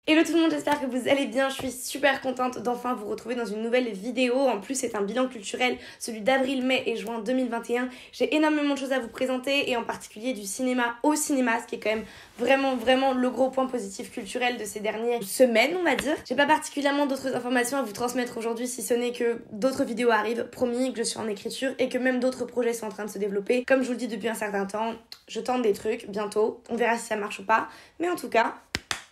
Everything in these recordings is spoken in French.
Hello tout le monde, j'espère que vous allez bien, je suis super contente d'enfin vous retrouver dans une nouvelle vidéo. En plus c'est un bilan culturel, celui d'avril, mai et juin 2021. J'ai énormément de choses à vous présenter et en particulier du cinéma au cinéma, ce qui est quand même vraiment le gros point positif culturel de ces dernières semaines on va dire. J'ai pas particulièrement d'autres informations à vous transmettre aujourd'hui si ce n'est que d'autres vidéos arrivent, promis que je suis en écriture et que même d'autres projets sont en train de se développer. Comme je vous le dis depuis un certain temps, je tente des trucs bientôt, on verra si ça marche ou pas, mais en tout cas...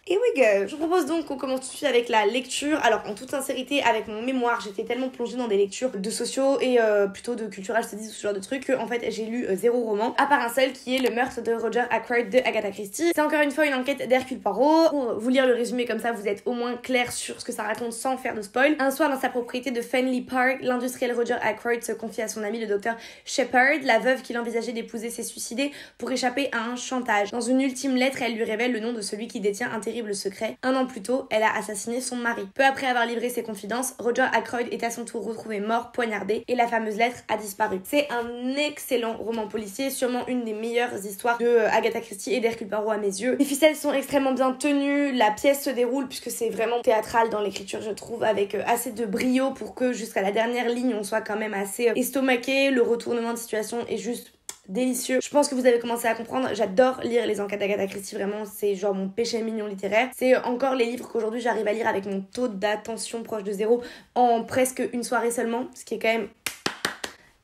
Here we go. Je vous propose donc qu'on commence tout de suite avec la lecture. Alors en toute sincérité, avec mon mémoire, j'étais tellement plongée dans des lectures de sociaux et plutôt de cultural studies ou ce genre de trucs que en fait j'ai lu 0 roman, à part un seul qui est Le meurtre de Roger Ackroyd de Agatha Christie. C'est encore une fois une enquête d'Hercule Poirot. Pour vous lire le résumé comme ça, vous êtes au moins clair sur ce que ça raconte sans faire de spoil. Un soir dans sa propriété de Fenley Park, l'industriel Roger Ackroyd se confie à son ami le docteur Shepard. La veuve qu'il envisageait d'épouser s'est suicidée pour échapper à un chantage. Dans une ultime lettre, elle lui révèle le nom de celui qui détient un terrible secret. Un an plus tôt, elle a assassiné son mari. Peu après avoir livré ses confidences, Roger Ackroyd est à son tour retrouvé mort, poignardé, et la fameuse lettre a disparu. C'est un excellent roman policier, sûrement une des meilleures histoires de Agatha Christie et d'Hercule Poirot à mes yeux. Les ficelles sont extrêmement bien tenues, la pièce se déroule puisque c'est vraiment théâtral dans l'écriture je trouve, avec assez de brio pour que jusqu'à la dernière ligne on soit quand même assez estomaqué. Le retournement de situation est juste délicieux. Je pense que vous avez commencé à comprendre, j'adore lire les enquêtes d'Agatha Christie, vraiment c'est genre mon péché mignon littéraire. C'est encore les livres qu'aujourd'hui j'arrive à lire avec mon taux d'attention proche de 0 en presque une soirée seulement, ce qui est quand même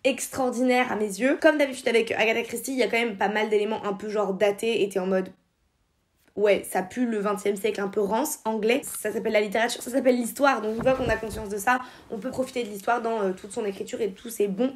extraordinaire à mes yeux. Comme d'habitude avec Agatha Christie, il y a quand même pas mal d'éléments un peu genre datés et t'es en mode... Ouais, ça pue le 20e siècle un peu rance, anglais. Ça s'appelle la littérature, ça s'appelle l'histoire. Donc une fois qu'on a conscience de ça, on peut profiter de l'histoire dans toute son écriture et de tous ses bons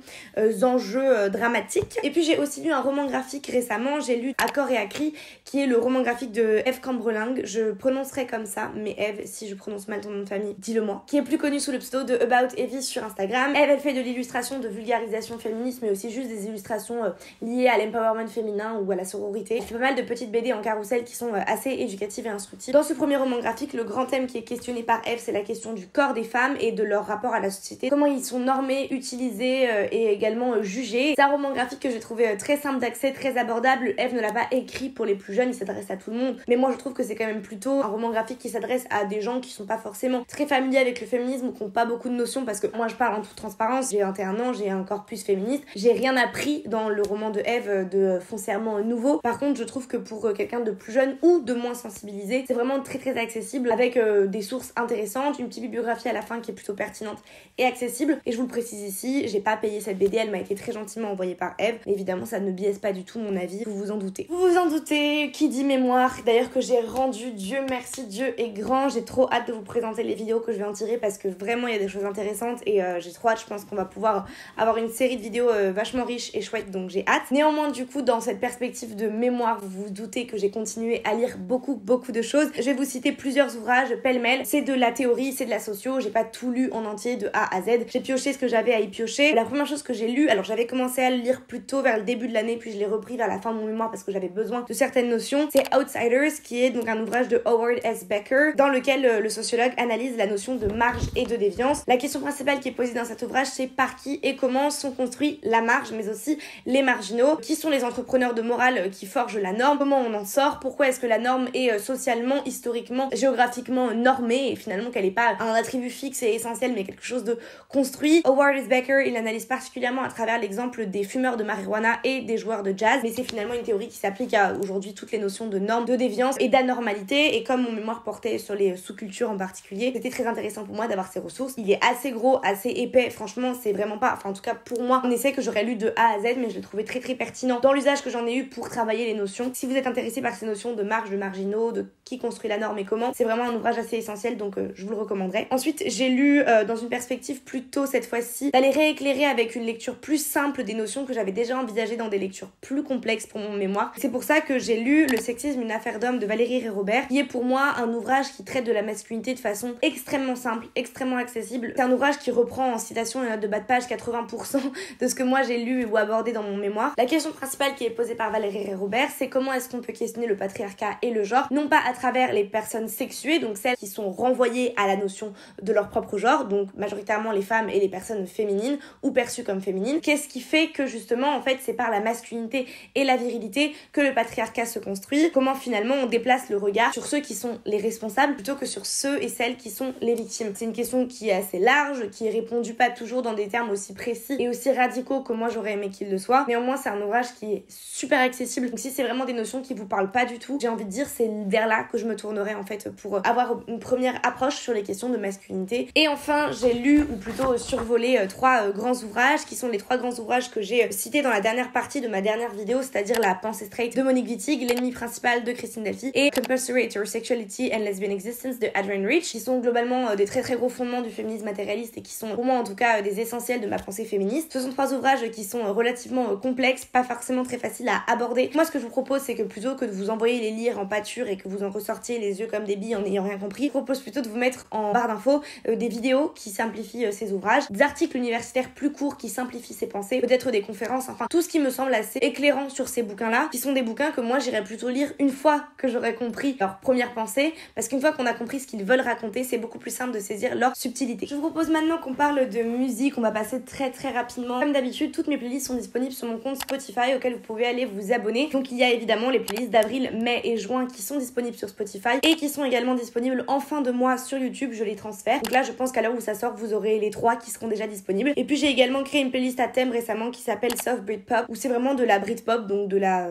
enjeux dramatiques. Et puis j'ai aussi lu un roman graphique récemment. J'ai lu À corps et à cri, qui est le roman graphique de Eve Cambreling. Je prononcerai comme ça, mais Eve, si je prononce mal ton nom de famille, dis-le-moi. Qui est plus connue sous le pseudo de About Evie sur Instagram. Eve, elle fait de l'illustration de vulgarisation féministe, mais aussi juste des illustrations liées à l'empowerment féminin ou à la sororité. Elle fait pas mal de petites BD en carrousel qui sont assez éducative et instructive. Dans ce premier roman graphique, le grand thème qui est questionné par Eve, c'est la question du corps des femmes et de leur rapport à la société. Comment ils sont normés, utilisés et également jugés. C'est un roman graphique que j'ai trouvé très simple d'accès, très abordable. Eve ne l'a pas écrit pour les plus jeunes, il s'adresse à tout le monde. Mais moi je trouve que c'est quand même plutôt un roman graphique qui s'adresse à des gens qui sont pas forcément très familiers avec le féminisme ou qui ont pas beaucoup de notions, parce que moi je parle en toute transparence, j'ai 21 ans, j'ai un corpus féministe, j'ai rien appris dans le roman de Eve de foncièrement nouveau. Par contre je trouve que pour quelqu'un de plus jeune ou de moins sensibilisé, c'est vraiment très accessible avec des sources intéressantes, une petite bibliographie à la fin qui est plutôt pertinente et accessible. Et je vous le précise ici, j'ai pas payé cette BD, elle m'a été très gentiment envoyée par Eve. Mais évidemment ça ne biaise pas du tout mon avis, vous vous en doutez. Vous vous en doutez, qui dit mémoire, d'ailleurs que j'ai rendu, Dieu merci, Dieu est grand. J'ai trop hâte de vous présenter les vidéos que je vais en tirer parce que vraiment il y a des choses intéressantes et j'ai trop hâte. Je pense qu'on va pouvoir avoir une série de vidéos vachement riche et chouette, donc j'ai hâte. Néanmoins du coup dans cette perspective de mémoire, vous vous doutez que j'ai continué à lire beaucoup de choses. Je vais vous citer plusieurs ouvrages pêle-mêle. C'est de la théorie, c'est de la socio. J'ai pas tout lu en entier de A à Z. J'ai pioché ce que j'avais à y piocher. La première chose que j'ai lu, alors j'avais commencé à le lire plus tôt vers le début de l'année, puis je l'ai repris vers la fin de mon mémoire parce que j'avais besoin de certaines notions. C'est Outsiders, qui est donc un ouvrage de Howard S. Becker, dans lequel le sociologue analyse la notion de marge et de déviance. La question principale qui est posée dans cet ouvrage, c'est par qui et comment sont construits la marge, mais aussi les marginaux. Qui sont les entrepreneurs de morale qui forgent la norme? Comment on en sort? Pourquoi est-ce que la norme est socialement, historiquement, géographiquement normée et finalement qu'elle n'est pas un attribut fixe et essentiel mais quelque chose de construit. Howard S. Becker, il analyse particulièrement à travers l'exemple des fumeurs de marijuana et des joueurs de jazz, mais c'est finalement une théorie qui s'applique à aujourd'hui toutes les notions de normes, de déviance et d'anormalité. Et comme mon mémoire portait sur les sous-cultures en particulier, c'était très intéressant pour moi d'avoir ces ressources. Il est assez gros, assez épais, franchement c'est vraiment pas, enfin en tout cas pour moi, un essai que j'aurais lu de A à Z, mais je l'ai trouvé très pertinent dans l'usage que j'en ai eu pour travailler les notions. Si vous êtes intéressé par ces notions de marge, de marginaux, de qui construit la norme et comment, c'est vraiment un ouvrage assez essentiel, donc je vous le recommanderais. Ensuite j'ai lu dans une perspective plutôt cette fois-ci d'aller rééclairer avec une lecture plus simple des notions que j'avais déjà envisagées dans des lectures plus complexes pour mon mémoire. C'est pour ça que j'ai lu Le sexisme, une affaire d'homme de Valérie Rey-Robert, qui est pour moi un ouvrage qui traite de la masculinité de façon extrêmement simple, extrêmement accessible. C'est un ouvrage qui reprend en citation et note de bas de page 80% de ce que moi j'ai lu ou abordé dans mon mémoire. La question principale qui est posée par Valérie Rey-Robert, c'est comment est-ce qu'on peut questionner le patriarcat et le genre, non pas à travers les personnes sexuées, donc celles qui sont renvoyées à la notion de leur propre genre, donc majoritairement les femmes et les personnes féminines ou perçues comme féminines. Qu'est-ce qui fait que justement en fait c'est par la masculinité et la virilité que le patriarcat se construit? Comment finalement on déplace le regard sur ceux qui sont les responsables plutôt que sur ceux et celles qui sont les victimes? C'est une question qui est assez large, qui est répondue pas toujours dans des termes aussi précis et aussi radicaux que moi j'aurais aimé qu'il le soit. Néanmoins c'est un ouvrage qui est super accessible, donc si c'est vraiment des notions qui vous parlent pas du tout, j'ai envie de dire c'est vers là que je me tournerai en fait pour avoir une première approche sur les questions de masculinité. Et enfin j'ai lu ou plutôt survolé trois grands ouvrages qui sont les trois grands ouvrages que j'ai cités dans la dernière partie de ma dernière vidéo, c'est-à-dire La pensée straight de Monique Wittig, L'ennemi principal de Christine Delphi et Compulsory Heterosexuality and Lesbian Existence de Adrienne Rich, qui sont globalement des très très gros fondements du féminisme matérialiste et qui sont pour moi en tout cas des essentiels de ma pensée féministe. Ce sont trois ouvrages qui sont relativement complexes, pas forcément très faciles à aborder. Moi ce que je vous propose c'est que plutôt que de vous envoyer les lire en pâture et que vous en ressortiez les yeux comme des billes en n'ayant rien compris, je vous propose plutôt de vous mettre en barre d'infos des vidéos qui simplifient ces ouvrages, des articles universitaires plus courts qui simplifient ces pensées, peut-être des conférences, enfin tout ce qui me semble assez éclairant sur ces bouquins-là, qui sont des bouquins que moi j'irais plutôt lire une fois que j'aurais compris leur première pensée, parce qu'une fois qu'on a compris ce qu'ils veulent raconter, c'est beaucoup plus simple de saisir leur subtilité. Je vous propose maintenant qu'on parle de musique, on va passer très très rapidement. Comme d'habitude, toutes mes playlists sont disponibles sur mon compte Spotify auquel vous pouvez aller vous abonner. Donc il y a évidemment les playlists d'avril, mai et juin qui sont disponibles sur Spotify et qui sont également disponibles en fin de mois sur YouTube, je les transfère. Donc là je pense qu'à l'heure où ça sort, vous aurez les trois qui seront déjà disponibles. Et puis j'ai également créé une playlist à thème récemment qui s'appelle Soft Britpop, où c'est vraiment de la Britpop, donc de la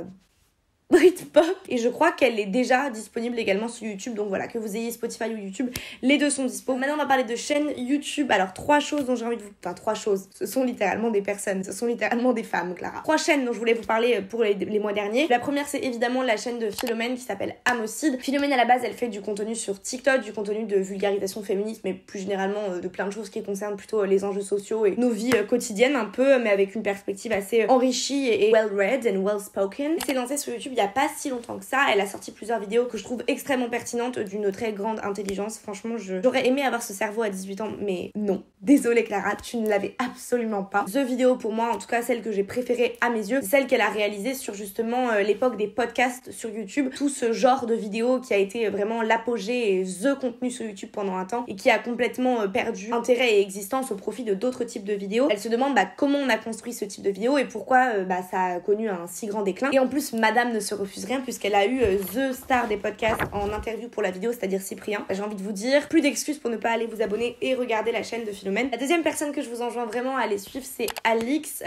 Britpop, et je crois qu'elle est déjà disponible également sur YouTube, donc voilà, que vous ayez Spotify ou YouTube, les deux sont dispo. Maintenant on va parler de chaînes YouTube. Alors trois choses dont j'ai envie de vous... Enfin trois choses, ce sont littéralement des personnes, ce sont littéralement des femmes, Clara. Trois chaînes dont je voulais vous parler pour les mois derniers. La première c'est évidemment la chaîne de Philomène qui s'appelle Amocide. Philomène à la base elle fait du contenu sur TikTok, du contenu de vulgarisation féministe, mais plus généralement de plein de choses qui concernent plutôt les enjeux sociaux et nos vies quotidiennes un peu, mais avec une perspective assez enrichie et well read and well spoken. Elle s'est lancée sur YouTube il y a pas si longtemps que ça, elle a sorti plusieurs vidéos que je trouve extrêmement pertinentes, d'une très grande intelligence. Franchement, j'aurais aimé avoir ce cerveau à 18 ans, mais non. Désolée Clara, tu ne l'avais absolument pas. The vidéo pour moi, en tout cas celle que j'ai préférée à mes yeux, c'est celle qu'elle a réalisée sur justement l'époque des podcasts sur YouTube, tout ce genre de vidéos qui a été vraiment l'apogée et the contenu sur YouTube pendant un temps et qui a complètement perdu intérêt et existence au profit de d'autres types de vidéos. Elle se demande comment on a construit ce type de vidéo et pourquoi ça a connu un si grand déclin. Et en plus, madame ne se refuse rien puisqu'elle a eu the star des podcasts en interview pour la vidéo, c'est-à-dire Cyprien. J'ai envie de vous dire, plus d'excuses pour ne pas aller vous abonner et regarder la chaîne de Philomène. La deuxième personne que je vous enjoins vraiment à aller suivre, c'est Alix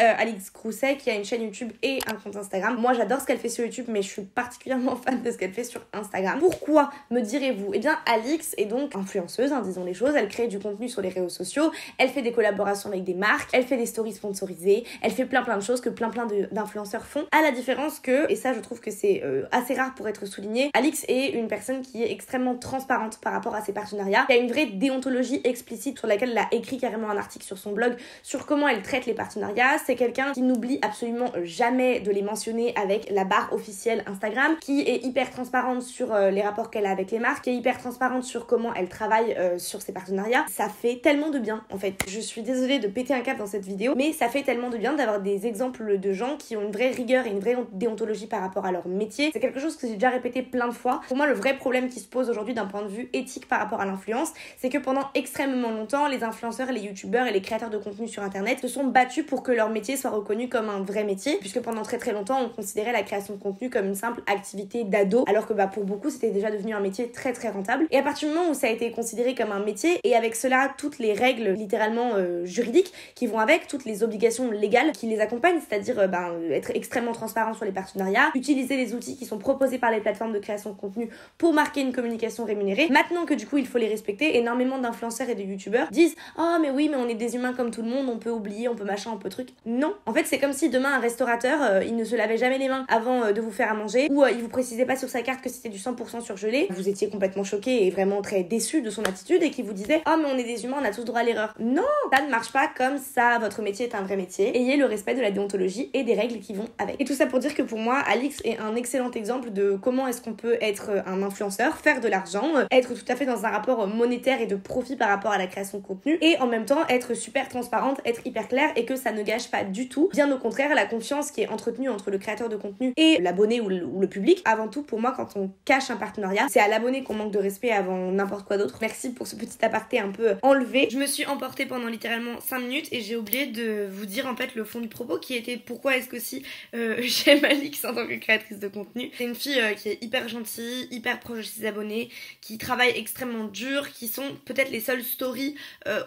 Crousset, qui a une chaîne YouTube et un compte Instagram. Moi j'adore ce qu'elle fait sur YouTube, mais je suis particulièrement fan de ce qu'elle fait sur Instagram. Pourquoi, me direz-vous? Eh bien Alix est donc influenceuse, disons les choses. Elle crée du contenu sur les réseaux sociaux, elle fait des collaborations avec des marques, elle fait des stories sponsorisées, elle fait plein de choses que plein d'influenceurs font. À la différence que, et ça je trouve que c'est assez rare pour être souligné, Alix est une personne qui est extrêmement transparente par rapport à ses partenariats. Il y a une vraie déontologie explicite sur laquelle elle a écrit carrément un article sur son blog sur comment elle traite les partenariats. C'est quelqu'un qui n'oublie absolument jamais de les mentionner avec la barre officielle Instagram, qui est hyper transparente sur les rapports qu'elle a avec les marques, qui est hyper transparente sur comment elle travaille sur ses partenariats. Ça fait tellement de bien en fait. Je suis désolée de péter un câble dans cette vidéo, mais ça fait tellement de bien d'avoir des exemples de gens qui ont une vraie rigueur et une vraie déontologie par rapport à leur métier. C'est quelque chose que j'ai déjà répété plein de fois. Pour moi, le vrai problème qui se pose aujourd'hui d'un point de vue éthique par rapport à l'influence, c'est que pendant extrêmement longtemps, les influenceurs, les youtubeurs et les créateurs de contenu sur internet se sont battus pour que leur métier soit reconnu comme un vrai métier, puisque pendant très longtemps, on considérait la création de contenu comme une simple activité d'ado, alors que pour beaucoup, c'était déjà devenu un métier très rentable. Et à partir du moment où ça a été considéré comme un métier, et avec cela, toutes les règles littéralement juridiques qui vont avec, toutes les obligations légales qui les accompagnent, c'est-à-dire être extrêmement transparent sur les partenariats, utiliser les outils qui sont proposés par les plateformes de création de contenu pour marquer une communication rémunérée. Maintenant que du coup il faut les respecter, énormément d'influenceurs et de youtubeurs disent « Oh mais oui, mais on est des humains comme tout le monde, on peut oublier, on peut machin, on peut truc. » Non. En fait, c'est comme si demain un restaurateur, il ne se lavait jamais les mains avant de vous faire à manger, ou il vous précisait pas sur sa carte que c'était du 100% surgelé. Vous étiez complètement choqué et vraiment très déçu de son attitude et qui vous disait « Oh mais on est des humains, on a tous droit à l'erreur. » Non, ça ne marche pas comme ça. Votre métier est un vrai métier. Ayez le respect de la déontologie et des règles qui vont avec. Et tout ça pour dire que pour moi, Alix est est un excellent exemple de comment est-ce qu'on peut être un influenceur, faire de l'argent, être tout à fait dans un rapport monétaire et de profit par rapport à la création de contenu, et en même temps être super transparente, être hyper claire, et que ça ne gâche pas du tout. Bien au contraire, la confiance qui est entretenue entre le créateur de contenu et l'abonné ou le public. Avant tout, pour moi, quand on cache un partenariat, c'est à l'abonné qu'on manque de respect avant n'importe quoi d'autre. Merci pour ce petit aparté un peu enlevé. Je me suis emportée pendant littéralement 5 minutes et j'ai oublié de vous dire en fait le fond du propos qui était pourquoi est-ce que si j'aime Alix en tant que créatrice de contenu. C'est une fille qui est hyper gentille, hyper proche de ses abonnés, qui travaille extrêmement dur, qui sont peut-être les seules stories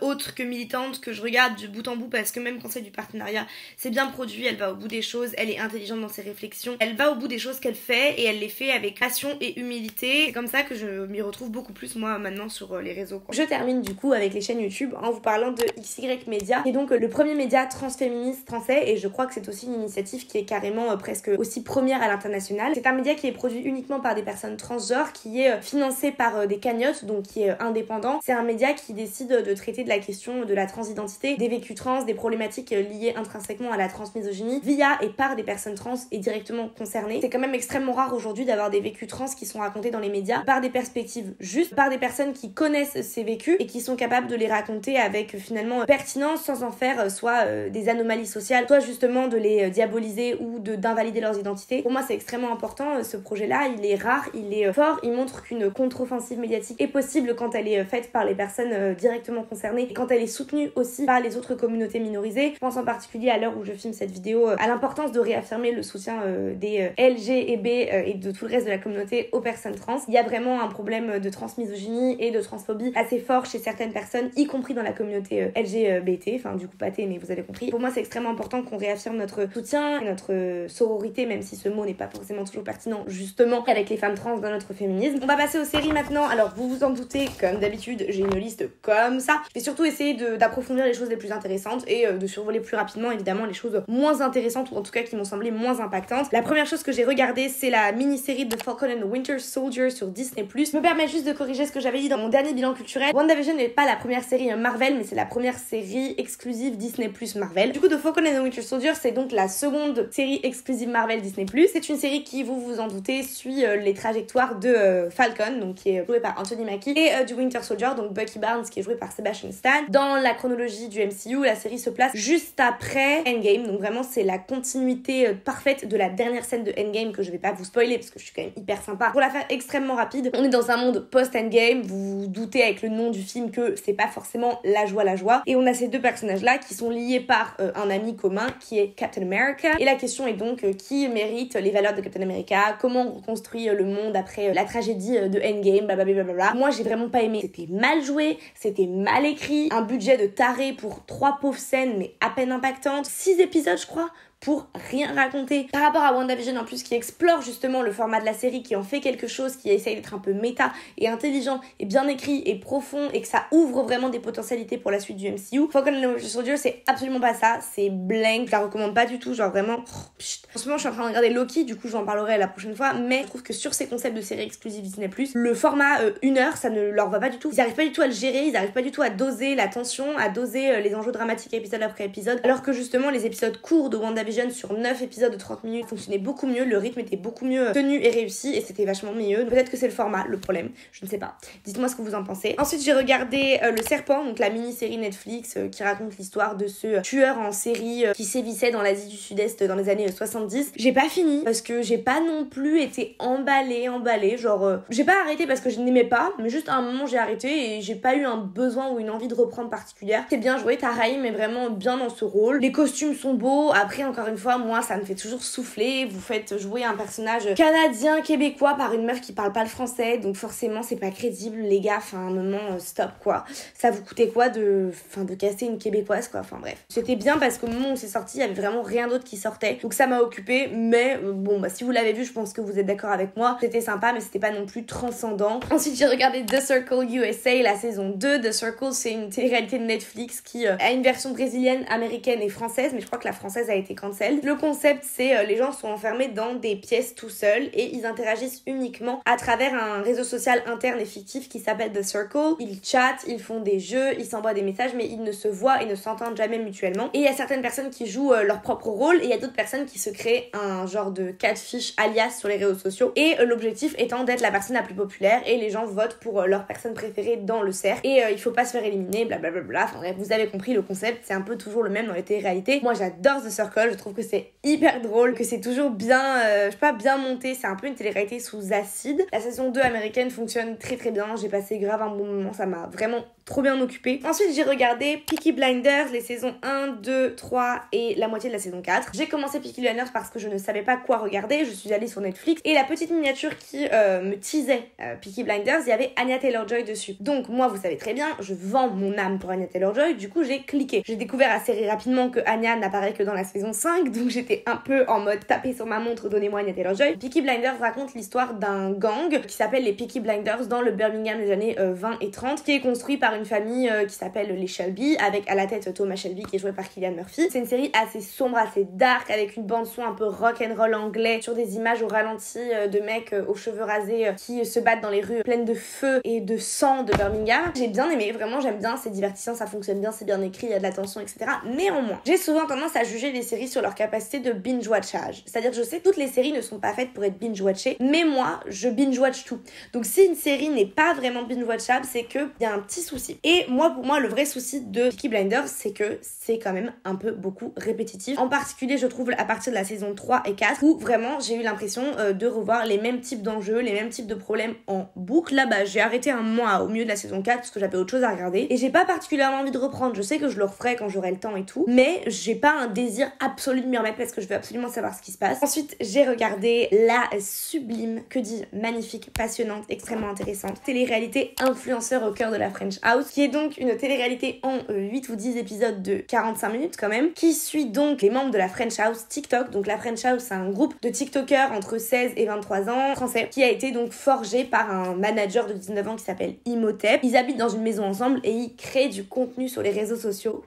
autres que militantes que je regarde du bout en bout, parce que même quand c'est du partenariat, c'est bien produit, elle va au bout des choses, elle est intelligente dans ses réflexions, elle va au bout des choses qu'elle fait et elle les fait avec passion et humilité. C'est comme ça que je m'y retrouve beaucoup plus moi maintenant sur les réseaux, quoi. Je termine du coup avec les chaînes YouTube en vous parlant de XY Media, qui est donc le premier média transféministe français, et je crois que c'est aussi une initiative qui est carrément presque aussi première à l'international. C'est un média qui est produit uniquement par des personnes transgenres, qui est financé par des cagnottes, donc qui est indépendant. C'est un média qui décide de traiter de la question de la transidentité, des vécus trans, des problématiques liées intrinsèquement à la transmisogynie, via et par des personnes trans et directement concernées. C'est quand même extrêmement rare aujourd'hui d'avoir des vécus trans qui sont racontés dans les médias par des perspectives justes, par des personnes qui connaissent ces vécus et qui sont capables de les raconter avec finalement pertinence, sans en faire soit des anomalies sociales, soit justement de les diaboliser ou d'invalider leurs identités. Pour moi, c'est extrêmement important. Ce projet-là, il est rare, il est fort, il montre qu'une contre-offensive médiatique est possible quand elle est faite par les personnes directement concernées et quand elle est soutenue aussi par les autres communautés minorisées. Je pense en particulier à l'heure où je filme cette vidéo à l'importance de réaffirmer le soutien des LG et de tout le reste de la communauté aux personnes trans. Il y a vraiment un problème de transmisogynie et de transphobie assez fort chez certaines personnes, y compris dans la communauté LGBT, enfin du coup pas T, mais vous avez compris. Pour moi, c'est extrêmement important qu'on réaffirme notre soutien et notre sororité, même si ce mot n'est pas forcément toujours pertinent justement avec les femmes trans dans notre féminisme. On va passer aux séries maintenant. Alors vous vous en doutez, comme d'habitude, j'ai une liste comme ça. Je vais surtout essayer d'approfondir les choses les plus intéressantes et de survoler plus rapidement évidemment les choses moins intéressantes, ou en tout cas qui m'ont semblé moins impactantes. La première chose que j'ai regardée, c'est la mini-série de Falcon and the Winter Soldier sur Disney+. Je me permets juste de corriger ce que j'avais dit dans mon dernier bilan culturel. WandaVision n'est pas la première série Marvel, mais c'est la première série exclusive Disney+ Marvel. Du coup, The Falcon and the Winter Soldier, c'est donc la seconde série exclusive Marvel Disney+. C'est une série qui, vous vous en doutez, suit les trajectoires de Falcon, donc qui est joué par Anthony Mackie, et du Winter Soldier, donc Bucky Barnes, qui est joué par Sebastian Stan. Dans la chronologie du MCU, la série se place juste après Endgame, donc vraiment c'est la continuité parfaite de la dernière scène de Endgame, que je vais pas vous spoiler parce que je suis quand même hyper sympa. Pour la faire extrêmement rapide, on est dans un monde post-Endgame, vous vous doutez avec le nom du film que c'est pas forcément la joie, et on a ces deux personnages-là qui sont liés par un ami commun qui est Captain America, et la question est donc qui mérite les valeurs de Captain America, comment on reconstruit le monde après la tragédie de Endgame, blablabla. Moi j'ai vraiment pas aimé, c'était mal joué, c'était mal écrit, un budget de taré pour 3 pauvres scènes mais à peine impactantes, 6 épisodes je crois, pour rien raconter. Par rapport à WandaVision en plus, qui explore justement le format de la série, qui en fait quelque chose, qui essaye d'être un peu méta et intelligent et bien écrit et profond, et que ça ouvre vraiment des potentialités pour la suite du MCU. Falcon and the Winter Soldier, c'est absolument pas ça, c'est blank, je la recommande pas du tout, genre vraiment en ce moment je suis en train de regarder Loki, du coup j'en parlerai la prochaine fois, mais je trouve que sur ces concepts de séries exclusives Disney+, le format 1 heure, ça ne leur va pas du tout. Ils arrivent pas du tout à le gérer, ils arrivent pas du tout à doser la tension, à doser les enjeux dramatiques épisode après épisode, alors que justement les épisodes courts de WandaVision sur 9 épisodes de 30 minutes fonctionnaient beaucoup mieux, le rythme était beaucoup mieux tenu et réussi, et c'était vachement mieux. Peut-être que c'est le format, le problème, je ne sais pas. Dites-moi ce que vous en pensez. Ensuite j'ai regardé Le Serpent, donc la mini-série Netflix qui raconte l'histoire de ce tueur en série qui sévissait dans l'Asie du Sud-Est dans les années 70. J'ai pas fini parce que j'ai pas non plus été emballée, genre j'ai pas arrêté parce que je n'aimais pas, mais juste à un moment j'ai arrêté et j'ai pas eu un besoin ou une envie de reprendre particulière. C'est bien joué, Taraïm est vraiment bien dans ce rôle, les costumes sont beaux. Après encore une fois, moi ça me fait toujours souffler, vous faites jouer un personnage canadien, québécois par une meuf qui parle pas le français, donc forcément c'est pas crédible les gars, enfin à un moment stop quoi. Ça vous coûtait quoi de casser une québécoise quoi, enfin bref. C'était bien parce qu'au moment où c'est sorti, il y avait vraiment rien d'autre qui sortait, donc ça m'a occupée, mais bon bah si vous l'avez vu, je pense que vous êtes d'accord avec moi, c'était sympa mais c'était pas non plus transcendant. Ensuite j'ai regardé The Circle USA, la saison 2. The Circle, c'est une télé-réalité de Netflix qui a une version brésilienne, américaine et française, mais je crois que la française a été quand cancelled. Le concept, c'est les gens sont enfermés dans des pièces tout seuls et ils interagissent uniquement à travers un réseau social interne et fictif qui s'appelle The Circle. Ils chattent, ils font des jeux, ils s'envoient des messages, mais ils ne se voient et ne s'entendent jamais mutuellement. Et il y a certaines personnes qui jouent leur propre rôle et il y a d'autres personnes qui se créent un genre de catfish alias sur les réseaux sociaux. Et l'objectif étant d'être la personne la plus populaire et les gens votent pour leur personne préférée dans le cercle. Et il faut pas se faire éliminer, blablabla. Enfin bref, vous avez compris le concept, c'est un peu toujours le même dans les téléréalités. Moi j'adore The Circle, je trouve que c'est hyper drôle, que c'est toujours bien, je sais pas, bien monté. C'est un peu une télé-réalité sous acide. La saison 2 américaine fonctionne très très bien, j'ai passé grave un bon moment, ça m'a vraiment trop bien occupée. Ensuite j'ai regardé Peaky Blinders, les saisons 1, 2, 3 et la moitié de la saison 4. J'ai commencé Peaky Blinders parce que je ne savais pas quoi regarder, je suis allée sur Netflix et la petite miniature qui me teasait Peaky Blinders, il y avait Anya Taylor-Joy dessus. Donc moi vous savez très bien, je vends mon âme pour Anya Taylor-Joy, du coup j'ai cliqué. J'ai découvert assez rapidement que Anya n'apparaît que dans la saison 5, donc j'étais un peu en mode taper sur ma montre, donnez-moi Anya Taylor-Joy. Peaky Blinders raconte l'histoire d'un gang qui s'appelle les Peaky Blinders dans le Birmingham des années 20 et 30, qui est construit par une famille qui s'appelle les Shelby, avec à la tête Thomas Shelby qui est joué par Cillian Murphy. C'est une série assez sombre, assez dark, avec une bande son un peu rock'n'roll anglais, sur des images au ralenti de mecs aux cheveux rasés qui se battent dans les rues pleines de feu et de sang de Birmingham. J'ai bien aimé, vraiment j'aime bien, c'est divertissant, ça fonctionne bien, c'est bien écrit, il y a de la tension, etc. Néanmoins, j'ai souvent tendance à juger les séries sur leur capacité de binge-watchage. C'est-à-dire que je sais que toutes les séries ne sont pas faites pour être binge-watchées, mais moi, je binge-watch tout. Donc si une série n'est pas vraiment binge-watchable, c'est qu'il y a un petit souci. Et moi, pour moi, le vrai souci de Peaky Blinders, c'est que c'est quand même un peu beaucoup répétitif. En particulier, je trouve à partir de la saison 3 et 4, où vraiment j'ai eu l'impression de revoir les mêmes types d'enjeux, les mêmes types de problèmes en boucle. Là-bas, j'ai arrêté un mois au milieu de la saison 4 parce que j'avais autre chose à regarder. Et j'ai pas particulièrement envie de reprendre. Je sais que je le referai quand j'aurai le temps et tout, mais j'ai pas un désir absolu de m'y remettre parce que je veux absolument savoir ce qui se passe. Ensuite, j'ai regardé la sublime, que dis, magnifique, passionnante, extrêmement intéressante télé-réalité Influenceur au cœur de la French House, qui est donc une télé-réalité en 8 ou 10 épisodes de 45 minutes quand même, qui suit donc les membres de la French House TikTok. Donc la French House, c'est un groupe de TikTokers entre 16 et 23 ans, français, qui a été donc forgé par un manager de 19 ans qui s'appelle Imhotep. Ils habitent dans une maison ensemble et ils créent du contenu sur les réseaux sociaux.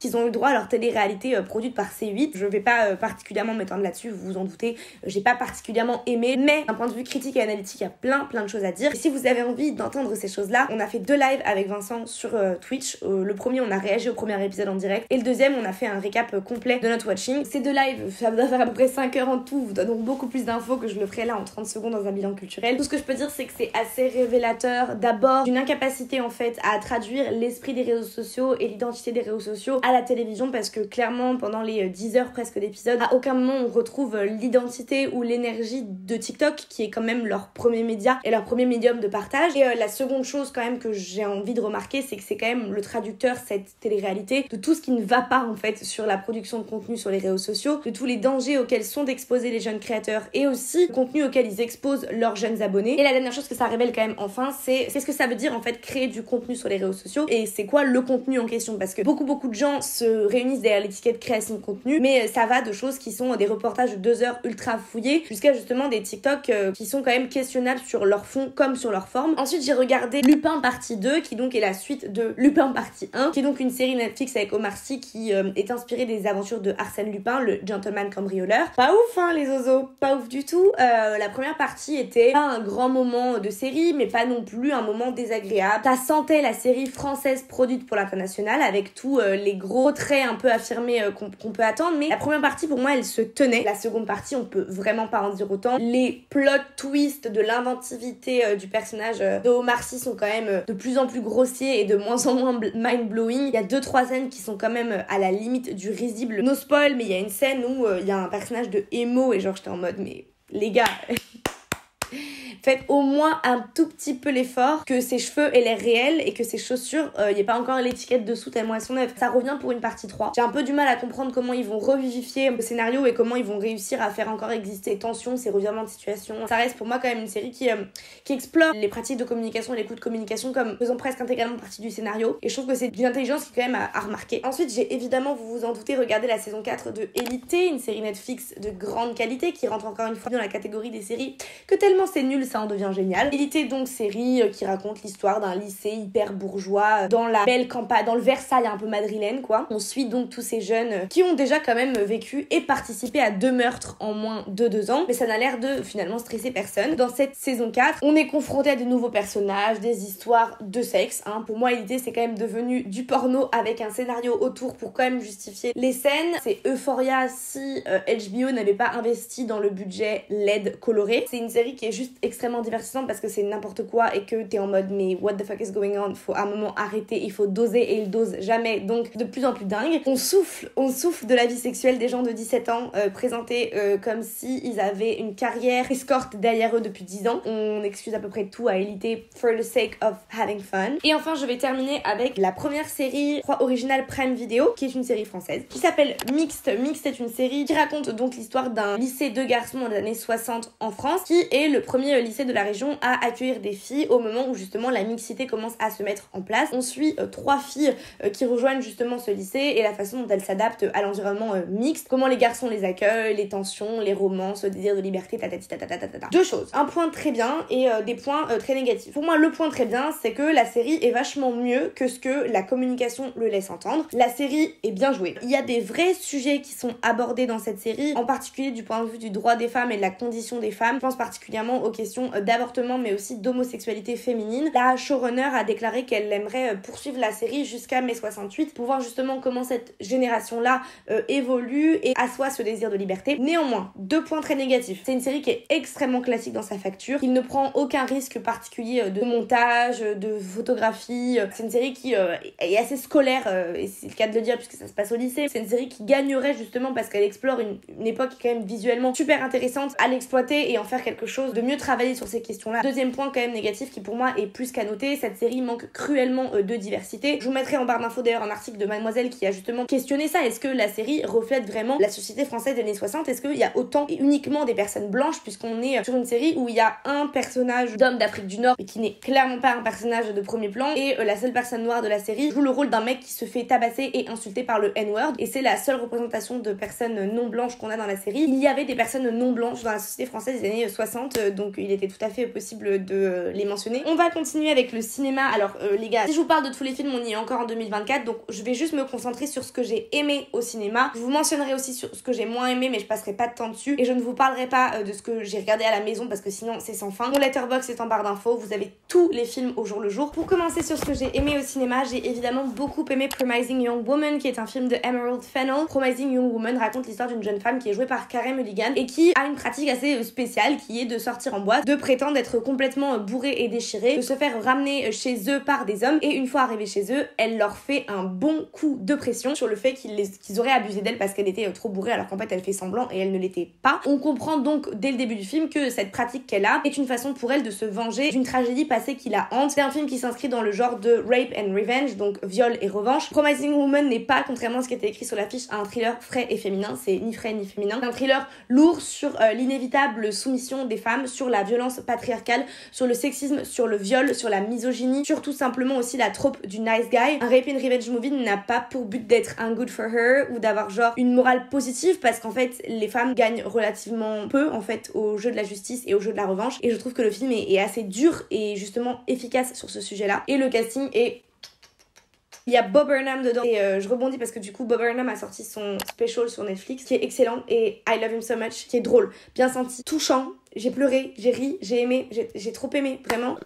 Ils ont eu droit à leur télé-réalité produite par C8. Je vais pas particulièrement m'étendre là-dessus, vous vous en doutez, j'ai pas particulièrement aimé, mais d'un point de vue critique et analytique, il y a plein de choses à dire. Et si vous avez envie d'entendre ces choses-là, on a fait 2 lives avec Vincent sur Twitch. Le premier, on a réagi au premier épisode en direct, et le deuxième, on a fait un récap complet de notre watching. Ces 2 lives, ça doit faire à peu près 5 heures en tout, vous donne donc beaucoup plus d'infos que je le ferai là en 30 secondes dans un bilan culturel. Tout ce que je peux dire, c'est que c'est assez révélateur, d'abord, d'une incapacité en fait à traduire l'esprit des réseaux sociaux et l'identité des réseaux sociaux à la télévision, parce que clairement pendant les 10 heures presque d'épisode, à aucun moment on retrouve l'identité ou l'énergie de TikTok, qui est quand même leur premier média et leur premier médium de partage. Et la seconde chose quand même que j'ai envie de remarquer, c'est que c'est quand même le traducteur, cette télé-réalité, de tout ce qui ne va pas en fait sur la production de contenu sur les réseaux sociaux, de tous les dangers auxquels sont exposés les jeunes créateurs et aussi le contenu auquel ils exposent leurs jeunes abonnés. Et la dernière chose que ça révèle quand même enfin, c'est ce que ça veut dire en fait créer du contenu sur les réseaux sociaux, et c'est quoi le contenu en question, parce que beaucoup de gens se réunissent derrière l'étiquette création de contenu, mais ça va de choses qui sont des reportages de 2 heures ultra fouillés jusqu'à justement des TikTok qui sont quand même questionnables sur leur fond comme sur leur forme. Ensuite j'ai regardé Lupin partie 2, qui donc est la suite de Lupin partie 1, qui est donc une série Netflix avec Omar Sy qui est inspirée des aventures de Arsène Lupin, le gentleman cambrioleur. Pas ouf hein les oiseaux, pas ouf du tout. La première partie était pas un grand moment de série, mais pas non plus un moment désagréable. Ça sentait la série française produite pour l'international, avec tous les gros traits un peu affirmés qu'on peut attendre, mais la première partie pour moi elle se tenait. La seconde partie on peut vraiment pas en dire autant. Les plot twists de l'inventivité du personnage de Omar Sy sont quand même de plus en plus grossiers et de moins en moins mind-blowing. Il y a 2-3 scènes qui sont quand même à la limite du risible. No spoil, mais il y a une scène où il y a un personnage de Emo et genre j'étais en mode mais les gars faites au moins un tout petit peu l'effort que ses cheveux aient l'air réels et que ses chaussures, y ait pas encore l'étiquette dessous tellement elles sont neuves. Ça revient pour une partie 3. J'ai un peu du mal à comprendre comment ils vont revivifier le scénario et comment ils vont réussir à faire encore exister les tensions, ces revirements de situation. Ça reste pour moi quand même une série qui explore les pratiques de communication et les coups de communication comme faisant presque intégralement partie du scénario, et je trouve que c'est d'une intelligence qui est quand même à remarquer. Ensuite j'ai évidemment, vous vous en doutez, regardé la saison 4 de Élité, une série Netflix de grande qualité qui rentre encore une fois dans la catégorie des séries que tellement c'est nul plus ça en devient génial. Élité donc série qui raconte l'histoire d'un lycée hyper bourgeois dans la belle campagne, dans le Versailles un peu madrilène quoi. On suit donc tous ces jeunes qui ont déjà quand même vécu et participé à 2 meurtres en moins de 2 ans, mais ça n'a l'air de finalement stresser personne. Dans cette saison 4, on est confronté à de nouveaux personnages, des histoires de sexe. Pour moi, l'idée c'est quand même devenu du porno avec un scénario autour pour quand même justifier les scènes. C'est Euphoria si HBO n'avait pas investi dans le budget LED coloré. C'est une série qui est juste extrêmement divertissante parce que c'est n'importe quoi et que t'es en mode mais what the fuck is going on, faut à un moment arrêter, il faut doser et ils dosent jamais, donc de plus en plus dingue. On souffle de la vie sexuelle des gens de 17 ans présentés comme si ils avaient une carrière escorte derrière eux depuis 10 ans. On excuse à peu près tout à Élité for the sake of having fun. Et enfin je vais terminer avec la première série, je crois originale Prime Video, qui est une série française qui s'appelle Mixed. Mixed est une série qui raconte donc l'histoire d'un lycée de garçons dans les années 60 en France, qui est le premier lycée de la région à accueillir des filles au moment où justement la mixité commence à se mettre en place. On suit 3 filles qui rejoignent justement ce lycée et la façon dont elles s'adaptent à l'environnement mixte, comment les garçons les accueillent, les tensions, les romances, le désir de liberté, ta. 2 choses, un point très bien et des points très négatifs. Pour moi, le point très bien, c'est que la série est vachement mieux que ce que la communication le laisse entendre. La série est bien jouée. Il y a des vrais sujets qui sont abordés dans cette série, en particulier du point de vue du droit des femmes et de la condition des femmes. Je pense particulièrement aux questions d'avortement mais aussi d'homosexualité féminine. La showrunner a déclaré qu'elle aimerait poursuivre la série jusqu'à mai 68 pour voir justement comment cette génération-là évolue et assoit ce désir de liberté. Néanmoins, 2 points très négatifs. C'est une série qui est extrêmement classique dans sa facture. Il ne prend aucun risque particulier de montage, de photographie. C'est une série qui est assez scolaire, et c'est le cas de le dire puisque ça se passe au lycée. C'est une série qui gagnerait justement parce qu'elle explore une époque quand même visuellement super intéressante à l'exploiter et en faire quelque chose de mieux travailler sur ces questions-là. Deuxième point quand même négatif qui pour moi est plus qu'à noter, cette série manque cruellement de diversité. Je vous mettrai en barre d'infos d'ailleurs un article de Mademoiselle qui a justement questionné ça. Est-ce que la série reflète vraiment la société française des années 60? Est-ce qu'il y a autant et uniquement des personnes blanches puisqu'on est sur une série où il y a un personnage d'homme d'Afrique du Nord mais qui n'est clairement pas un personnage de premier plan et la seule personne noire de la série joue le rôle d'un mec qui se fait tabasser et insulter par le N-word et c'est la seule représentation de personnes non blanches qu'on a dans la série. Il y avait des personnes non blanches dans la société française des années 60 donc il était tout à fait possible de les mentionner. On va continuer avec le cinéma. Alors les gars, si je vous parle de tous les films, on y est encore en 2024 donc je vais juste me concentrer sur ce que j'ai aimé au cinéma. Je vous mentionnerai aussi sur ce que j'ai moins aimé mais je passerai pas de temps dessus et je ne vous parlerai pas de ce que j'ai regardé à la maison parce que sinon c'est sans fin. Mon Letterboxd est en barre d'infos, vous avez tous les films au jour le jour. Pour commencer sur ce que j'ai aimé au cinéma, j'ai évidemment beaucoup aimé Promising Young Woman qui est un film de Emerald Fennell. Promising Young Woman raconte l'histoire d'une jeune femme qui est jouée par Carey Mulligan et qui a une pratique assez spéciale qui est de sortir en boîte, de prétendre être complètement bourrée et déchirée, de se faire ramener chez eux par des hommes et une fois arrivée chez eux, elle leur fait un bon coup de pression sur le fait qu'ils auraient abusé d'elle parce qu'elle était trop bourrée alors qu'en fait elle fait semblant et elle ne l'était pas. On comprend donc dès le début du film que cette pratique qu'elle a est une façon pour elle de se venger d'une tragédie passée qui la hante. C'est un film qui s'inscrit dans le genre de rape and revenge, donc viol et revanche. Promising Woman n'est pas, contrairement à ce qui était écrit sur l'affiche, un thriller frais et féminin, c'est ni frais ni féminin. C'est un thriller lourd sur l'inévitable soumission des femmes, sur la violence patriarcale, sur le sexisme, sur le viol, sur la misogynie, sur tout simplement aussi la trope du nice guy. Un rape and revenge movie n'a pas pour but d'être un good for her ou d'avoir genre une morale positive parce qu'en fait les femmes gagnent relativement peu en fait au jeu de la justice et au jeu de la revanche et je trouve que le film est assez dur et justement efficace sur ce sujet-là et le casting est... Il y a Bob Burnham dedans et je rebondis parce que du coup Bob Burnham a sorti son special sur Netflix qui est excellent et I Love Him So Much qui est drôle, bien senti, touchant, j'ai pleuré, j'ai ri, j'ai aimé, j'ai trop aimé, vraiment.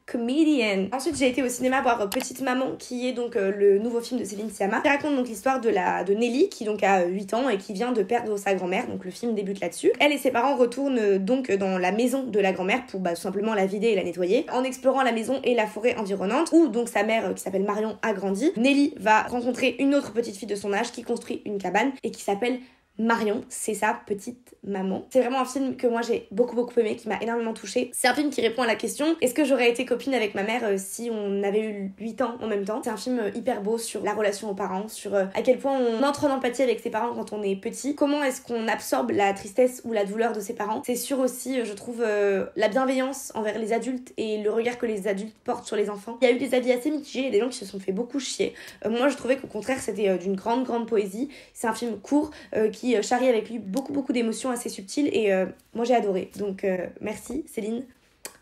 Comedian. Ensuite j'ai été au cinéma voir Petite Maman qui est donc le nouveau film de Céline Sciamma qui raconte donc l'histoire de Nelly qui donc a 8 ans et qui vient de perdre sa grand-mère, donc le film débute là-dessus. Elle et ses parents retournent donc dans la maison de la grand-mère pour tout simplement la vider et la nettoyer. En explorant la maison et la forêt environnante où donc sa mère qui s'appelle Marion a grandi, Nelly va rencontrer une autre petite fille de son âge qui construit une cabane et qui s'appelle Marion, c'est sa petite maman. C'est vraiment un film que moi j'ai beaucoup aimé, qui m'a énormément touchée. C'est un film qui répond à la question est-ce que j'aurais été copine avec ma mère si on avait eu 8 ans en même temps. C'est un film hyper beau sur la relation aux parents, sur à quel point on entre en empathie avec ses parents quand on est petit, comment est-ce qu'on absorbe la tristesse ou la douleur de ses parents. C'est sur aussi, je trouve, la bienveillance envers les adultes et le regard que les adultes portent sur les enfants. Il y a eu des avis assez mitigés et des gens qui se sont fait beaucoup chier. Moi je trouvais qu'au contraire c'était d'une grande poésie. C'est un film court qui qui charrie avec lui beaucoup d'émotions assez subtiles et moi j'ai adoré. Donc merci Céline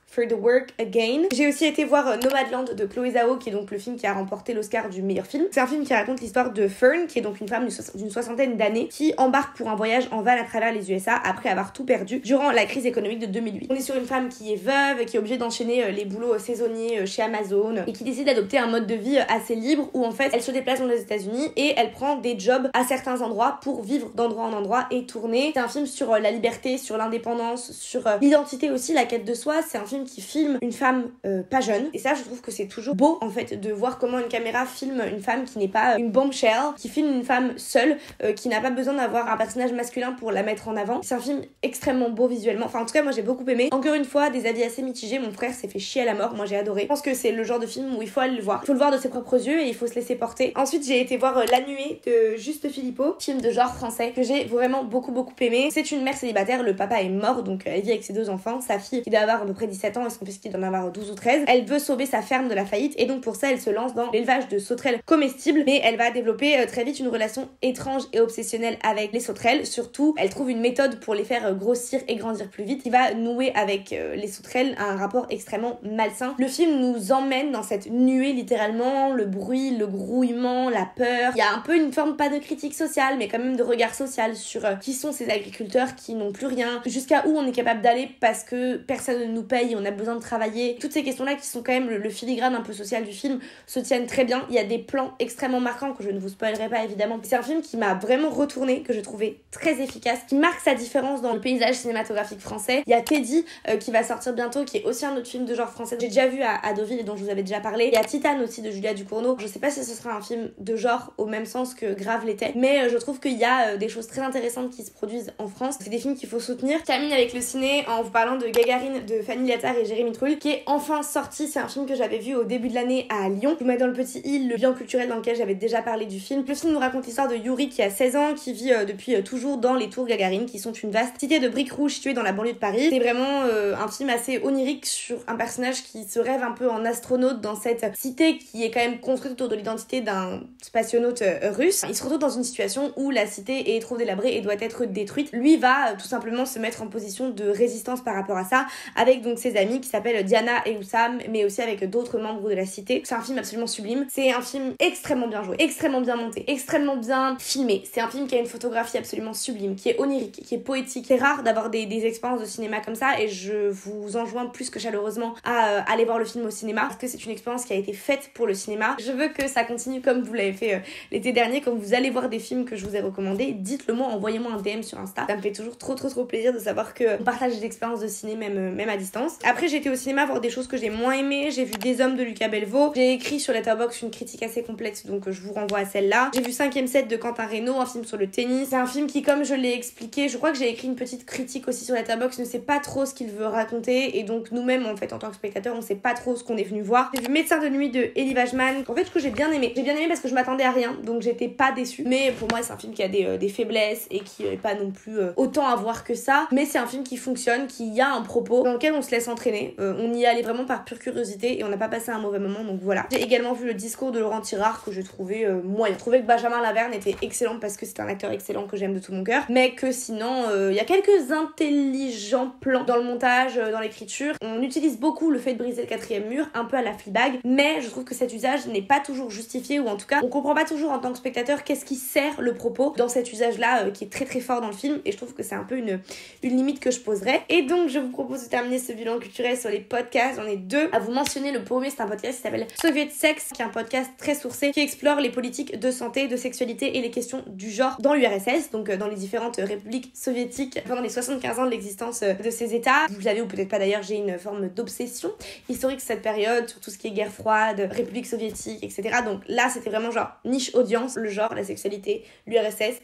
for the work again. J'ai aussi été voir Nomadland de Chloé Zhao, qui est donc le film qui a remporté l'Oscar du meilleur film. C'est un film qui raconte l'histoire de Fern, qui est donc une femme d'une soixantaine d'années, qui embarque pour un voyage en van à travers les USA après avoir tout perdu durant la crise économique de 2008. On est sur une femme qui est veuve, qui est obligée d'enchaîner les boulots saisonniers chez Amazon et qui décide d'adopter un mode de vie assez libre où en fait elle se déplace dans les États-Unis et elle prend des jobs à certains endroits pour vivre d'endroit en endroit et tourner. C'est un film sur la liberté, sur l'indépendance, sur l'identité aussi, la quête de soi. C'est un film qui filme une femme pas jeune et ça je trouve que c'est toujours beau en fait de voir comment une caméra filme une femme qui n'est pas une bombshell, qui filme une femme seule, qui n'a pas besoin d'avoir un personnage masculin pour la mettre en avant. C'est un film extrêmement beau visuellement, enfin en tout cas moi j'ai beaucoup aimé. Encore une fois des avis assez mitigés, mon frère s'est fait chier à la mort, moi j'ai adoré. Je pense que c'est le genre de film où il faut aller le voir, il faut le voir de ses propres yeux et il faut se laisser porter. Ensuite j'ai été voir La Nuée de Juste Philippot, film de genre français que j'ai vraiment beaucoup aimé. C'est une mère célibataire, le papa est mort donc elle vit avec ses 2 enfants, sa fille qui doit avoir à peu près 17 ans et son fils qui doit en avoir 12 ou 13. Elle veut sauver sa ferme de la faillite et donc pour ça elle se lance dans l'élevage de sauterelles comestibles, mais elle va développer très vite une relation étrange et obsessionnelle avec les sauterelles. Surtout elle trouve une méthode pour les faire grossir et grandir plus vite qui va nouer avec les sauterelles un rapport extrêmement malsain. Le film nous emmène dans cette nuée littéralement, le bruit, le grouillement, la peur. Il y a un peu une forme pas de critique sociale mais quand même de regard social sur qui sont ces agriculteurs qui n'ont plus rien, jusqu'à où on est capable d'aller parce que personne ne nous paye, on a besoin de travailler. Toutes ces questions-là qui sont quand même le filigrane un peu social du film se tiennent très bien. Il y a des plans extrêmement marquants que je ne vous spoilerai pas évidemment. C'est un film qui m'a vraiment retourné, que je trouvais très efficace, qui marque sa différence dans le paysage cinématographique français. Il y a Teddy qui va sortir bientôt, qui est aussi un autre film de genre français. J'ai déjà vu à Deauville et dont je vous avais déjà parlé. Il y a Titane aussi de Julia Ducournau. Je sais pas si ce sera un film de genre au même sens que Grave l'était, mais je trouve qu'il y a des choses très intéressantes qui se produisent en France. C'est des films qu'il faut soutenir. Je termine avec le ciné en vous parlant de Gagarine de Fanny Liattard et Jérémy Trull, qui est enfin sorti. C'est un film que j'avais vu au début de l'année à Lyon. Je vous mets dans le petit i le bilan culturel dans lequel j'avais déjà parlé du film. Le film nous raconte l'histoire de Yuri qui a 16 ans, qui vit depuis toujours dans les Tours Gagarine, qui sont une vaste cité de briques rouges située dans la banlieue de Paris. C'est vraiment un film assez onirique sur un personnage qui se rêve un peu en astronaute dans cette cité qui est quand même construite autour de l'identité d'un spationaute russe. Il se retrouve dans une situation où la cité est trop délabrée et doit être détruite. Lui va tout simplement se mettre en position de résistance par rapport à ça, avec donc ses amis qui s'appellent Diana et Oussam, mais aussi avec d'autres membres de la cité. C'est un film absolument sublime. C'est un film extrêmement bien joué, extrêmement bien monté, extrêmement bien filmé. C'est un film qui a une photographie absolument sublime, qui est onirique, qui est poétique. C'est rare d'avoir des expériences de cinéma comme ça et je vous enjoins plus que chaleureusement à aller voir le film au cinéma parce que c'est une expérience qui a été faite pour le cinéma. Je veux que ça continue comme vous l'avez fait l'été dernier. Quand vous allez voir des films que je vous ai recommandés, dites-le moi, envoyez-moi un DM sur Insta. Ça me fait toujours trop plaisir de savoir qu'on partage des expériences de ciné même à distance. Après j'ai été au cinéma voir des choses que j'ai moins aimées. J'ai vu Des Hommes de Lucas Bellevaux. J'ai écrit sur Letterboxd une critique assez complète donc je vous renvoie à celle-là. J'ai vu 5e set de Quentin Reynaud, un film sur le tennis. C'est un film qui, comme je l'ai expliqué, je crois que j'ai écrit une petite critique aussi sur Letterboxd, ne sait pas trop ce qu'il veut raconter et donc nous-mêmes en fait en tant que spectateurs on sait pas trop ce qu'on est venu voir. J'ai vu Médecin de nuit de Elie Wajman, en fait que j'ai bien aimé. J'ai bien aimé parce que je m'attendais à rien donc j'étais pas déçue, mais pour moi c'est un film qui a des faiblesses et qui est pas non plus autant à voir que ça, mais c'est un film qui fonctionne, qui a un propos dans lequel on se laisse entraîner. On y allait vraiment par pure curiosité et on n'a pas passé un mauvais moment donc voilà. J'ai également vu Le Discours de Laurent Tirard que je trouvais moyen. Je trouvais que Benjamin Laverne était excellent parce que c'est un acteur excellent que j'aime de tout mon cœur, mais que sinon il y a quelques intelligents plans dans le montage, dans l'écriture. On utilise beaucoup le fait de briser le 4e mur, un peu à la Fleabag, mais je trouve que cet usage n'est pas toujours justifié ou en tout cas on comprend pas toujours en tant que spectateur qu'est-ce qui sert le propos dans cet usage là qui est très fort dans le film et je trouve que c'est un peu une limite que je poserais. Et donc je vous propose de terminer ce bilan culturel sur les podcasts. J'en ai 2 à vous mentionner. Le premier c'est un podcast qui s'appelle Soviet Sex, qui est un podcast très sourcé qui explore les politiques de santé, de sexualité et les questions du genre dans l'URSS, donc dans les différentes républiques soviétiques pendant les 75 ans de l'existence de ces états. Vous le savez ou peut-être pas d'ailleurs, j'ai une forme d'obsession historique sur cette période, sur tout ce qui est guerre froide, république soviétique, etc. Donc là c'était vraiment genre niche audience, le genre, la sexualité, l'URSS.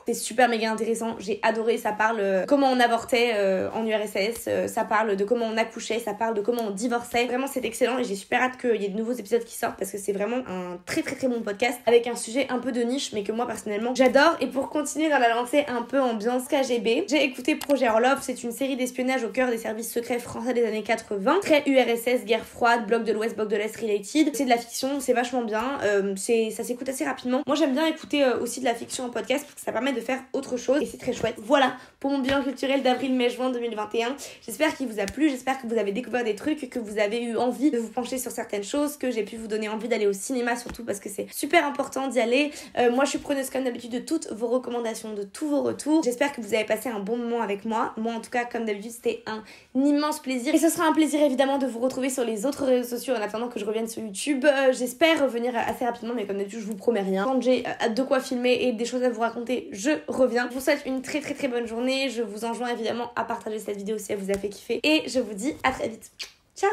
C'est super méga intéressant, j'ai adoré. Ça parle comment on avortait en URSS, ça parle de comment on accouchait, ça parle de comment on divorçait. Vraiment c'est excellent et j'ai super hâte qu'il y ait de nouveaux épisodes qui sortent parce que c'est vraiment un très bon podcast avec un sujet un peu de niche mais que moi personnellement j'adore. Et pour continuer dans la lancée un peu ambiance KGB, j'ai écouté Projet Orlov. C'est une série d'espionnage au cœur des services secrets français des années 80, très URSS, guerre froide, bloc de l'Ouest, bloc de l'Est related. C'est de la fiction, c'est vachement bien, ça s'écoute assez rapidement. Moi j'aime bien écouter aussi de la fiction en podcast parce que ça permet de faire autre chose et c'est très chouette. Voilà pour mon bilan culturel d'avril, mai, juin 2021. J'espère qu'il vous a plu, j'espère que vous avez découvert des trucs, que vous avez eu envie de vous pencher sur certaines choses, que j'ai pu vous donner envie d'aller au cinéma surtout parce que c'est super important d'y aller. Moi je suis preneuse comme d'habitude de toutes vos recommandations, de tous vos retours. J'espère que vous avez passé un bon moment avec moi. Moi en tout cas comme d'habitude c'était un immense plaisir et ce sera un plaisir évidemment de vous retrouver sur les autres réseaux sociaux en attendant que je revienne sur YouTube. J'espère revenir assez rapidement mais comme d'habitude je vous promets rien. Quand j'ai de quoi filmer et des choses à vous raconter, je reviens. Je vous souhaite une très bonne journée. Je vous enjoins évidemment à partager cette vidéo si elle vous a fait kiffer et je vous dis à très vite. Ciao.